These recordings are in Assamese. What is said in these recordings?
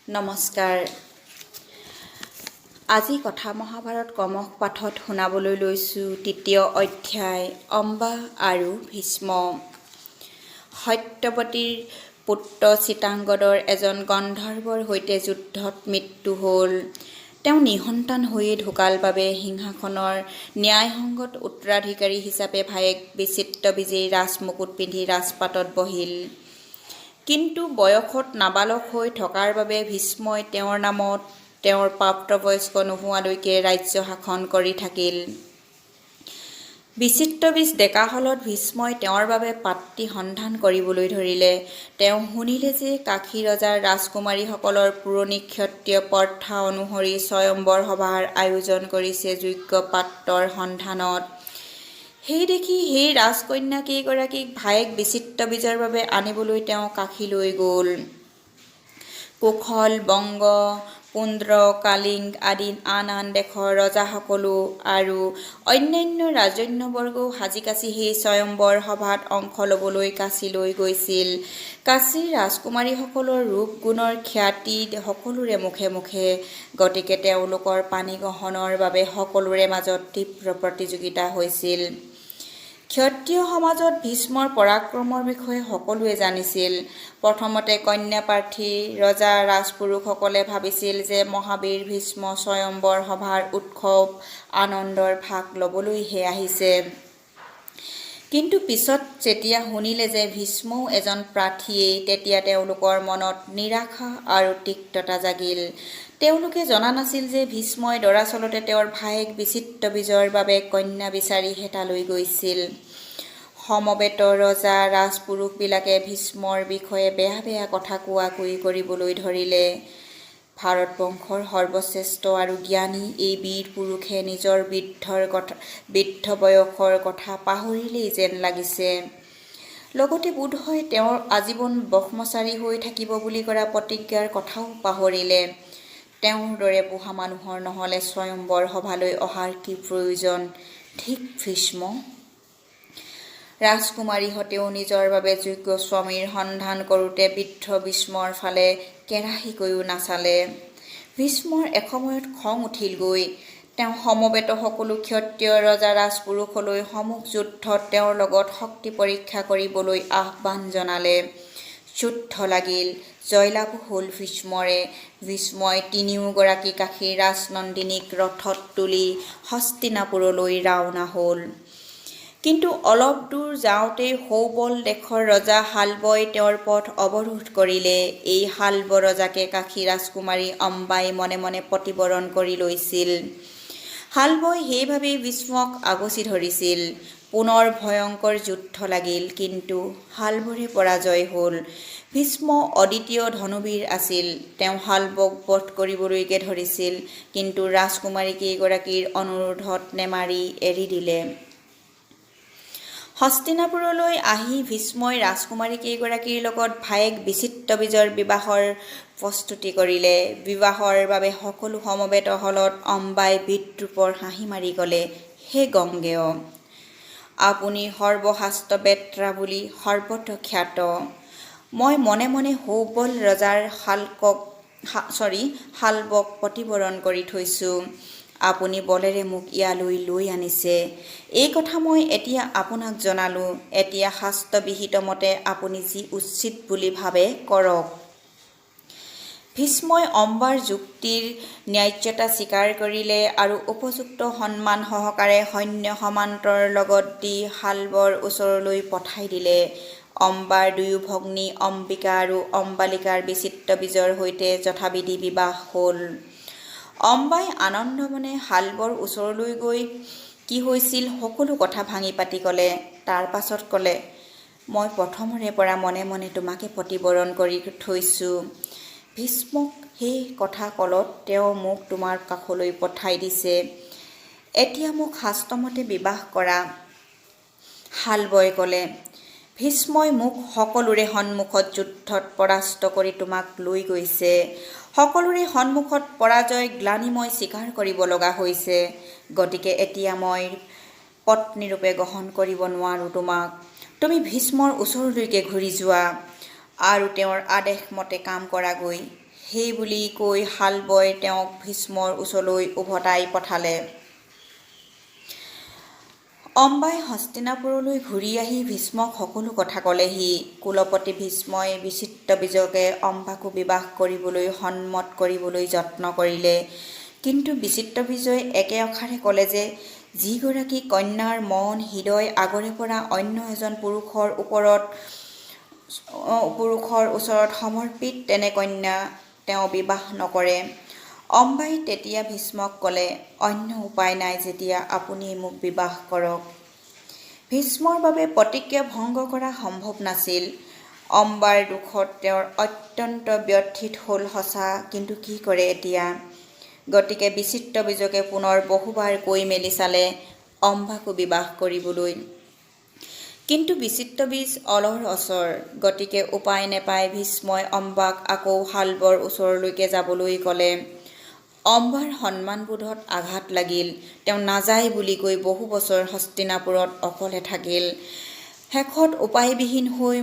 নমস্কাৰ। আজি কথা মহাভাৰত কমক পাঠত শুনাবলৈ লৈছোঁ তৃতীয় অধ্যায় অম্বা আৰু ভীষ্ম। সত্যৱতীৰ পুত্ৰ চিতাংগদৰ এজন গন্ধৰ্বৰ সৈতে যুদ্ধত মৃত্যু হ'ল। তেওঁ নিসন্তান হৈয়ে ঢুকাল বাবে সিংহাসনৰ ন্যায়সংগত উত্তৰাধিকাৰী হিচাপে ভায়েক বিচিত্ৰবীজেই ৰাজমুকুট পিন্ধি ৰাজপাটত বহিল। কিন্তু বয়সত নাবালক হৈ থকাৰ বাবে ভীষ্মই তেওঁৰ নামত তেওঁৰ প্ৰাপ্তবয়স্ক নোহোৱালৈকে ৰাজ্য শাসন কৰি থাকিল। বিচিত্ৰবীজ ডেকাহলত ভীষ্মই তেওঁৰ বাবে পাত্ৰী সন্ধান কৰিবলৈ ধৰিলে। তেওঁ শুনিলে যে কাশী ৰজাৰ ৰাজকুমাৰীসকলৰ পুৰণি ক্ষত্ৰিয় প্ৰথা অনুসৰি স্বয়ম্বৰ সভাৰ আয়োজন কৰিছে যোগ্য পাত্ৰৰ সন্ধানত। সেই দেখি সেই ৰাজকন্যা কেইগৰাকীক ভায়েক বিচিত্ৰবীজৰ বাবে আনিবলৈ তেওঁ কাশীলৈ গ'ল। কুশল, বংগ, পুণ্ড্ৰ, কালিংগ আদি আন আন দেশৰ ৰজাসকলো আৰু অন্যান্য ৰাজন্যবৰ্গও সাজি কাচি সেই স্বয়ম্বৰ সভাত অংশ ল'বলৈ কাশীলৈ গৈছিল। কাশীৰ ৰাজকুমাৰীসকলৰ ৰূপ গুণৰ খ্যাতি সকলোৰে মুখে মুখে, গতিকে তেওঁলোকৰ পাণি গ্ৰহণৰ বাবে সকলোৰে মাজত তীব্ৰ প্ৰতিযোগিতা হৈছিল। ক্ষত্ৰিয় সমাজত ভীষ্মৰ পৰাক্ৰমৰ বিষয়ে সকলোৱে জানিছিল। প্ৰথমতে কন্যা প্ৰাৰ্থী ৰজা ৰাজপুৰুষসকলে ভাবিছিল যে মহাবীৰ ভীষ্ম স্বয়ম্বৰ সভাৰ উৎসৱ আনন্দৰ ভাগ ল'বলৈহে আহিছে। কিন্তু পিছত যেতিয়া শুনিলে যে ভীষ্মও এজন প্ৰাৰ্থীয়েই, তেতিয়া তেওঁলোকৰ মনত নিৰাশা আৰু তিক্ততা জাগিল। তেওঁলোকে জনা নাছিল যে ভীষ্মই দৰাচলতে তেওঁৰ ভায়েক বিচিত্ৰবীজৰ বাবে কন্যা বিচাৰি হেতালৈ গৈছিল। সমবেত ৰজা ৰাজপুৰুষবিলাকে ভীষ্মৰ বিষয়ে বেয়া বেয়া কথা কোৱাকুই কৰিবলৈ ধৰিলে। ভাৰতবংশৰ সৰ্বশ্ৰেষ্ঠ আৰু জ্ঞানী এই বীৰ পুৰুষে নিজৰ বৃদ্ধ বয়সৰ কথা পাহৰিলেই যেন লাগিছে। লগতে বোধহয় তেওঁৰ আজীৱন ব্ৰহ্মচাৰী হৈ থাকিব বুলি কৰা প্ৰতিজ্ঞাৰ কথাও পাহৰিলে। তেওঁৰ দৰে বুঢ়া মানুহৰ নহ'লে স্বয়ম্বৰ সভালৈ অহাৰ কি প্ৰয়োজন? ঠিক ভীষ্ম ৰাজকুমাৰীহঁতেও নিজৰ বাবে যোগ্য স্বামীৰ সন্ধান কৰোঁতে বৃদ্ধ ভীষ্মৰ ফালে কেৰাহীকৈও নাচালে। ভীষ্মৰ এসময়ত খং উঠিলগৈ। তেওঁ সমবেত সকলো ক্ষত্ৰিয় ৰজা ৰাজপুৰুষলৈ সমুখ যুদ্ধত তেওঁৰ লগত শক্তি পৰীক্ষা কৰিবলৈ আহ্বান জনালে। যুদ্ধ লাগিল। জয়লাভ হ'ল ভীষ্মৰে। ভীষ্মই তিনিওগৰাকী কাশীৰ ৰাজনন্দিনীক ৰথত তুলি হস্তিনাপুৰলৈ ৰাওনা হ'ল। কিন্তু অলপ দূৰ যাওঁতেই সৌবল দেশৰ ৰজা শালৱই তেওঁৰ পথ অৱৰোধ কৰিলে। এই শালৱ ৰজাকে কাশী ৰাজকুমাৰী অম্বাই মনে মনে প্ৰতিবৰণ কৰি লৈছিল। শালৱই সেইভাৱেই ভীষ্মক আগচি ধৰিছিল। পুনৰ ভয়ংকৰ যুদ্ধ লাগিল, কিন্তু শালৱৰে পৰাজয় হ'ল। ভীষ্ম অদ্বিতীয় ধনুবীৰ আছিল। তেওঁ শালৱক বধ কৰিবলৈকে ধৰিছিল, কিন্তু ৰাজকুমাৰী কেইগৰাকীৰ অনুৰোধত নেমাৰি এৰি দিলে। হস্তিনাপুৰলৈ আহি ভীষ্মই ৰাজকুমাৰী কেইগৰাকীৰ লগত ভায়েক বিচিত্ৰবীজৰ বিবাহৰ প্ৰস্তুতি কৰিলে। বিবাহৰ বাবে সকলো সমবেত হলত অম্বাই বিদ্ৰূপৰ হাঁহি মাৰি ক'লে, হে গংগেয়, আপুনি সৰ্বশাস্ত্ৰবেত্ৰা বুলি সৰ্বত্ৰ খ্যাত। মই মনে মনে সৌবল ৰজাৰ শালৱক প্ৰতিবৰণ কৰি থৈছোঁ। আপুনি বলেৰে মোক ইয়ালৈ লৈ আনিছে। এই কথা মই এতিয়া আপোনাক জনালোঁ। এতিয়া শাস্ত্ৰবিহিত মতে আপুনি যি উচিত বুলি ভাবে কৰক। ভীষ্মই অম্বাৰ যুক্তিৰ ন্যায্যতা স্বীকাৰ কৰিলে আৰু উপযুক্ত সন্মান সহকাৰে সৈন্য সামন্তৰ লগত দি শালৱৰ ওচৰলৈ পঠাই দিলে। অম্বাৰ দুয়ো ভগ্নী অম্বিকা আৰু অম্বালিকাৰ বিচিত্ৰবীজৰ সৈতে যথাবিধি বিবাহ হ'ল। অম্বাই আনন্দ মনে শালৱৰ ওচৰলৈ গৈ কি হৈছিল সকলো কথা ভাঙি পাতি ক'লে। তাৰ পাছত ক'লে, মই প্ৰথমৰে পৰা মনে মনে তোমাকে প্ৰতিবৰণ কৰি থৈছোঁ। ভীষ্মক সেই কথা ক'লত তেওঁ মোক তোমাৰ কাষলৈ পঠাই দিছে। এতিয়া মোক শাস্ত্ৰমতে বিবাহ কৰা। শালৱই ক'লে, ভীষ্মই মোক সকলোৰে সন্মুখত যুদ্ধত পৰাস্ত কৰি তোমাক লৈ গৈছে। সকলোৰে সন্মুখত পৰাজয় গ্লানি মই স্বীকাৰ কৰিব লগা হৈছে। গতিকে এতিয়া মই পত্নীৰূপে গ্ৰহণ কৰিব নোৱাৰোঁ তোমাক। তুমি ভীষ্মৰ ওচৰলৈকে ঘূৰি যোৱা আৰু তেওঁৰ আদেশ মতে কাম কৰাগৈ। সেই বুলি কৈ হাল বৈ তেওঁক ভীষ্মৰ ওচৰলৈ উভতাই পঠালে। অম্বাই হস্তিনাপুৰলৈ ঘূৰি আহি ভীষ্মক সকলো কথা ক'লেহি। কুলপতি ভীষ্মই বিচিত্ৰবীজকে অম্বাকো বিবাহ কৰিবলৈ সন্মত কৰিবলৈ যত্ন কৰিলে। কিন্তু বিচিত্ৰবীজই একে অখাৰে ক'লে যে যিগৰাকী কন্যাৰ মন হৃদয় আগৰে পৰা অন্য এজন পুৰুষৰ ওচৰত সমৰ্পিত তেনে কন্যা তেওঁ বিবাহ নকৰে। অম্বাই তেতিয়া ভীষ্মক ক'লে, অন্য উপায় নাই যেতিয়া আপুনি মোক বিবাহ কৰক। ভীষ্মৰ বাবে প্ৰতিজ্ঞা ভংগ কৰা সম্ভৱ নাছিল। অম্বাৰ দুখত তেওঁৰ অত্যন্ত ব্যথিত হ'ল সঁচা, কিন্তু কি কৰে এতিয়া? গতিকে বিচিত্ৰবীজকে পুনৰ বহুবাৰ কৈ মেলি চালে অম্বাকো বিবাহ কৰিবলৈ। কিন্তু বিচিত্ৰবীজ অলৰ অচৰ। গতিকে উপায় নেপাই ভীষ্মই অম্বাক আকৌ শালবৰ ওচৰলৈকে যাবলৈ ক'লে। অম্বাৰ সন্মানবোধত আঘাত লাগিল। তেওঁ নাযায় বুলি কৈ বহু বছৰ হস্তিনাপুৰত অকলে থাকিল। শেষত উপায়বিহীন হৈ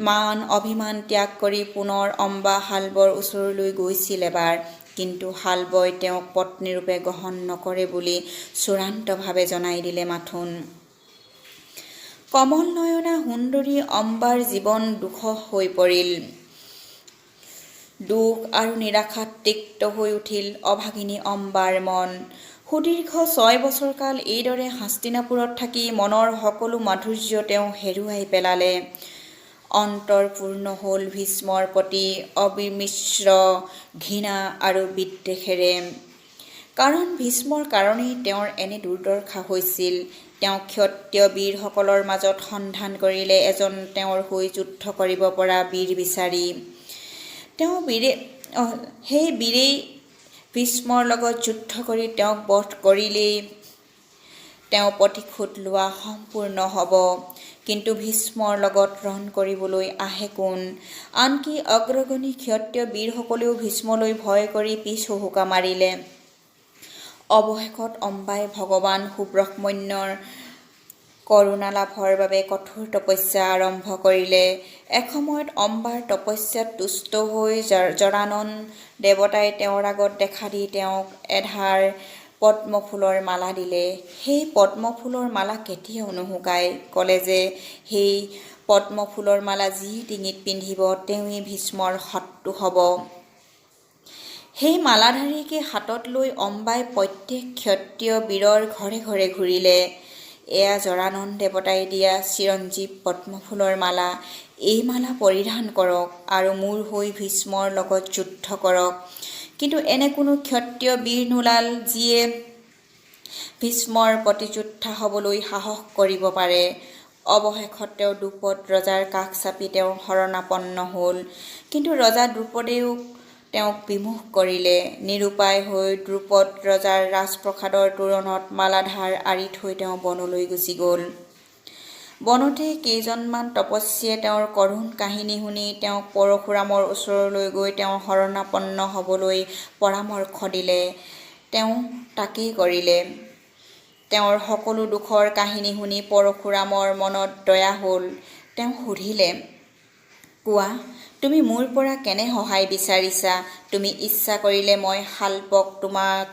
মান অভিমান ত্যাগ কৰি পুনৰ অম্বা শালবৰ ওচৰলৈ গৈছিল এবাৰ। কিন্তু শালবই তেওঁক পত্নীৰূপে গ্ৰহণ নকৰে বুলি চূড়ান্তভাৱে জনাই দিলে মাথোন। কমল নয়না সুন্দৰী অম্বাৰ জীৱন দুঃসহ হৈ পৰিল। দুখ আৰু নিৰাশাত তিক্ত হৈ উঠিল অভাগিনী অম্বাৰ মন। সুদীৰ্ঘ 6 বছৰকাল এইদৰে হস্তিনাপুৰত থাকি মনৰ সকলো মাধুৰ্য তেওঁ হেৰুৱাই পেলালে। অন্তৰ পূৰ্ণ হ'ল ভীষ্মৰ প্ৰতি অবিমিশ্ৰ ঘৃণা আৰু বিদ্বেষেৰে। কাৰণ ভীষ্মৰ কাৰণেই তেওঁৰ এনে দুৰ্দশা হৈছিল। তেওঁ ক্ষত্ৰিয় বীৰসকলৰ মাজত সন্ধান কৰিলে এজন তেওঁৰ হৈ যুদ্ধ কৰিব পৰা বীৰ বিচাৰি। সেই বীৰেই ভীষ্মৰ লগত যুদ্ধ কৰি তেওঁক বধ কৰিলেই তেওঁ প্ৰতিশোধ লোৱা সম্পূৰ্ণ হ'ব। কিন্তু ভীষ্মৰ লগত ৰণ কৰিবলৈ আহে কোন? আনকি অগ্ৰগণী ক্ষত্ৰিয় বীৰসকলেও ভীষ্মলৈ ভয় কৰি পিছ হুহুকা মাৰিলে। অৱশেষত অম্বাই ভগৱান সুব্ৰহ্মণ্যৰ কৰুণা লাভৰ বাবে কঠোৰ তপস্যা আৰম্ভ কৰিলে। এসময়ত অম্বাৰ তপস্যাত তুষ্ট হৈ জৰানন দেৱতাই তেওঁৰ আগত দেখা দি তেওঁক এধাৰ পদ্মফুলৰ মালা দিলে। সেই পদ্মফুলৰ মালা কেতিয়াও নুশুকায়। ক'লে যে সেই পদ্মফুলৰ মালা যি ডিঙিত পিন্ধিব তেওঁৱেই ভীষ্মৰ শত্ৰু হ'ব। সেই মালাধাৰীকে হাতত লৈ অম্বাই প্ৰত্যেক ক্ষত্ৰিয় বীৰৰ ঘৰে ঘৰে ঘূৰিলে। এয়া জৰানন দেৱতাই দিয়া চিৰঞ্জীৱ পদ্মফুলৰ মালা। এই মালা পৰিধান কৰক আৰু মোৰ হৈ ভীষ্মৰ লগত যুদ্ধ কৰক। কিন্তু এনে কোনো ক্ষত্ৰিয় বীৰ নোলাল যিয়ে ভীষ্মৰ প্ৰতিযোদ্ধা হ'বলৈ সাহস কৰিব পাৰে। অৱশেষত তেওঁ দ্ৰুপদ ৰজাৰ কাষ চাপি তেওঁৰ শৰণাপন্ন হ'ল। কিন্তু ৰজা দ্ৰুপদেও তেওঁক বিমুখ কৰিলে। নিৰুপায় হৈ দ্ৰুপদ ৰজাৰ ৰাজপ্ৰসাদৰ তোৰণত মালাধাৰ আঁৰি থৈ তেওঁ বনলৈ গুচি গ'ল। বনতে কেইজনমান তপস্বীয়ে তেওঁৰ কৰুণ কাহিনী শুনি তেওঁক পৰশুৰামৰ ওচৰলৈ গৈ তেওঁৰ শৰণাপন্ন হ'বলৈ পৰামৰ্শ দিলে। তেওঁ তাকেই কৰিলে। তেওঁৰ সকলো দুখৰ কাহিনী শুনি পৰশুৰামৰ মনত দয়া হ'ল। তেওঁ সুধিলে, কোৱা, তুমি মোৰ পৰা কেনে সহায় বিচাৰিছা? তুমি ইচ্ছা কৰিলে মই শালবক তোমাক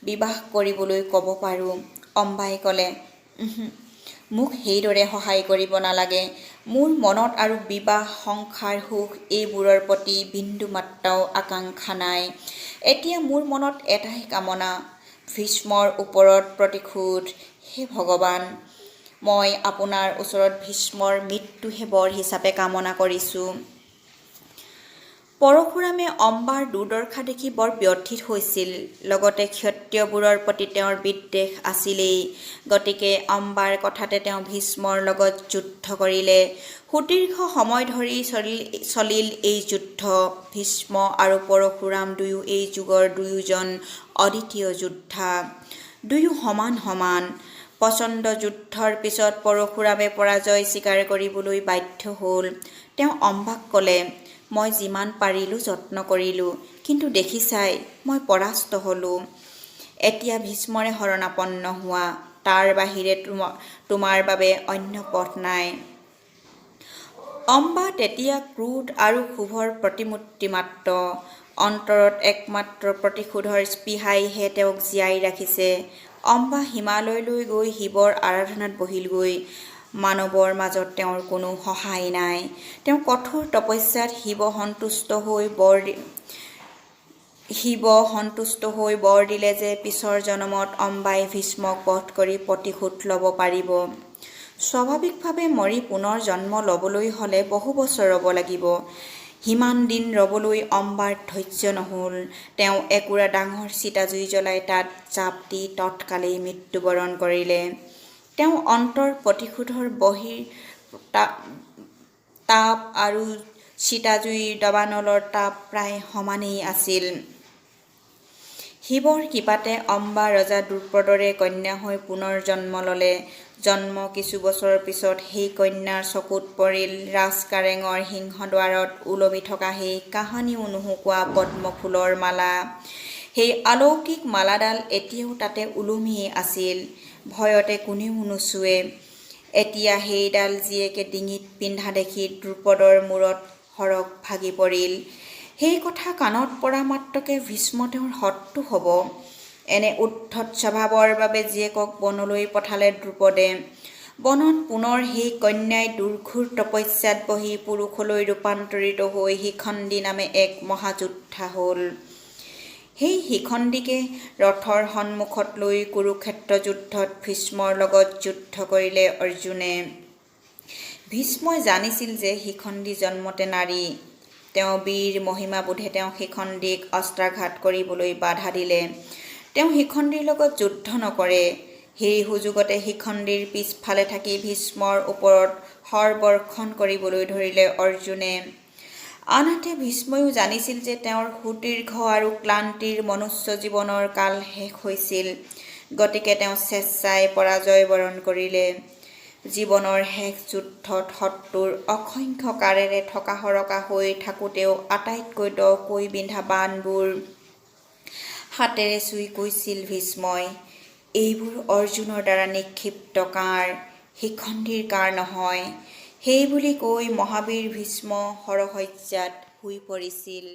বিবাহ কৰিবলৈ ক'ব পাৰোঁ। অম্বাই ক'লে, মোক সেইদৰে সহায় কৰিব নালাগে। মোৰ মনত আৰু বিবাহ সংসাৰ সুখ এইবোৰৰ প্ৰতি বিন্দুমাত্ৰাও আকাংক্ষা নাই। এতিয়া মোৰ মনত এটাই কামনা, ভীষ্মৰ ওপৰত প্ৰতিশোধ। হে ভগৱান, মই আপোনাৰ ওচৰত ভীষ্মৰ মৃত্যুহে বৰ হিচাপে কামনা কৰিছোঁ। পৰশুৰামে অম্বাৰ দুৰ্দশা দেখি বৰ ব্যথিত হৈছিল। লগতে ক্ষত্ৰিয়বোৰৰ প্ৰতি তেওঁৰ বিদ্বেষ আছিলেই। গতিকে অম্বাৰ কথাতে তেওঁ ভীষ্মৰ লগত যুদ্ধ কৰিলে। সুদীৰ্ঘ সময় ধৰি চলিল এই যুদ্ধ। ভীষ্ম আৰু পৰশুৰাম দুয়ো এই যুগৰ দুয়োজন অদ্বিতীয় যোদ্ধা। দুয়ো সমান সমান। প্ৰচণ্ড যুদ্ধৰ পিছত পৰশুৰামে পৰাজয় স্বীকাৰ কৰিবলৈ বাধ্য হ'ল। তেওঁ অম্বাক ক'লে, মই যিমান পাৰিলোঁ যত্ন কৰিলোঁ, কিন্তু দেখিছাই মই পৰাস্ত হ'লোঁ। এতিয়া ভীষ্মৰে শৰণাপন্ন হোৱা, তাৰ বাহিৰে তোমাৰ বাবে অন্য পথ নাই। অম্বা তেতিয়া ক্ৰোধ আৰু ক্ষোভৰ প্ৰতিমূৰ্তি মাত্ৰ। অন্তৰত একমাত্ৰ প্ৰতিশোধৰ স্পৃহাইহে তেওঁক জীয়াই ৰাখিছে। অম্বা হিমালয়লৈ গৈ শিৱৰ আৰাধনাত বহিলগৈ। মানৱৰ মাজত তেওঁৰ কোনো সহায় নাই। তেওঁ কঠোৰ তপস্যাত শিৱ সন্তুষ্ট হৈ বৰ দিলে যে পিছৰ জনমত অম্বাই ভীষ্মক বধ কৰি প্ৰতিশোধ ল'ব পাৰিব। স্বাভাৱিকভাৱে মৰি পুনৰ জন্ম ল'বলৈ হ'লে বহু বছৰ ৰ'ব লাগিব। সিমান দিন ৰ'বলৈ অম্বাৰ ধৈৰ্য নহ'ল। তেওঁ একুৰা ডাঙৰ চিতাজুই জ্বলাই তাত জাপ দি তৎকালেই মৃত্যুবৰণ কৰিলে। তেওঁ অন্তৰ প্ৰতিশোধৰ বহিৰ তাপ আৰু চিতাজুইৰ দাবানলৰ তাপ প্ৰায় সমানেই আছিল। শিৱৰ কৃপাতে অম্বা ৰজা দ্ৰুপদৰে কন্যা হৈ পুনৰ জন্ম ল'লে। জন্ম কিছু বছৰৰ পিছত সেই কন্যাৰ চকুত পৰিল ৰাজকাৰেঙৰ সিংহদ্বাৰত ওলমি থকা সেই কাহানিও নুশুকোৱা পদ্মফুলৰ মালা। সেই অলৌকিক মালাডাল এতিয়াও তাতে ওলমিয়েই আছিল। ভয়তে কোনেও নুচুৱে। এতিয়া সেইডাল জীয়েকে ডিঙিত পিন্ধা দেখি দ্ৰুপদৰ মূৰত সৰগ ভাগি পৰিল। সেই কথা কাণত পৰা মাত্ৰকে ভীষ্ম তেওঁৰ শত্ৰু হ'ব। এনে উদ্ধত স্বভাৱৰ বাবে জীয়েকক বনলৈ পঠালে দ্ৰুপদে। বনত পুনৰ সেই কন্যাই দুৰ্ঘোৰ তপস্যাত বহি পুৰুষলৈ ৰূপান্তৰিত হৈ শিখণ্ডী নামে এক মহাযোদ্ধা হ'ল। সেই শিখণ্ডীকে ৰথৰ সন্মুখত লৈ কুৰুক্ষেত্ৰ যুদ্ধত ভীষ্মৰ লগত যুদ্ধ কৰিলে অৰ্জুনে। ভীষ্মই জানিছিল যে শিখণ্ডী জন্মতে নাৰী। তেওঁ বীৰ মহিমাবোধে তেওঁ শিখণ্ডীক অস্ত্ৰাঘাত কৰিবলৈ বাধা দিলে। তেওঁ শিখণ্ডীৰ লগত যুদ্ধ নকৰে। সেই সুযোগতে শিখণ্ডীৰ পিছফালে থাকি ভীষ্মৰ ওপৰত শৰবৰ্ষণ কৰিবলৈ ধৰিলে অৰ্জুনে। আনহাতে ভীষ্ময়ো জানিছিল যে তেওঁৰ সুদীৰ্ঘ আৰু ক্লান্তিৰ মনুষ্য জীৱনৰ কাল শেষ হৈছিল। গতিকে তেওঁ স্বেচ্ছাই পৰাজয় বৰণ কৰিলে। জীৱনৰ শেষ যুদ্ধত শত্ৰুৰ অসংখ্য কাঁড়েৰে থকাসৰকা হৈ থাকোঁতেও আটাইতকৈ দকৈ বিন্ধা বাণবোৰ হাতেৰে চুই কৈছিল ভীষ্মই, এইবোৰ অৰ্জুনৰ দ্বাৰা নিক্ষিপ্ত কাঁড়, শিখণ্ডীৰ কাঁড় নহয়। সেইবুলি কৈ মহাবীৰ ভীষ্ম শৰশয্যাত শুই পৰিছিল।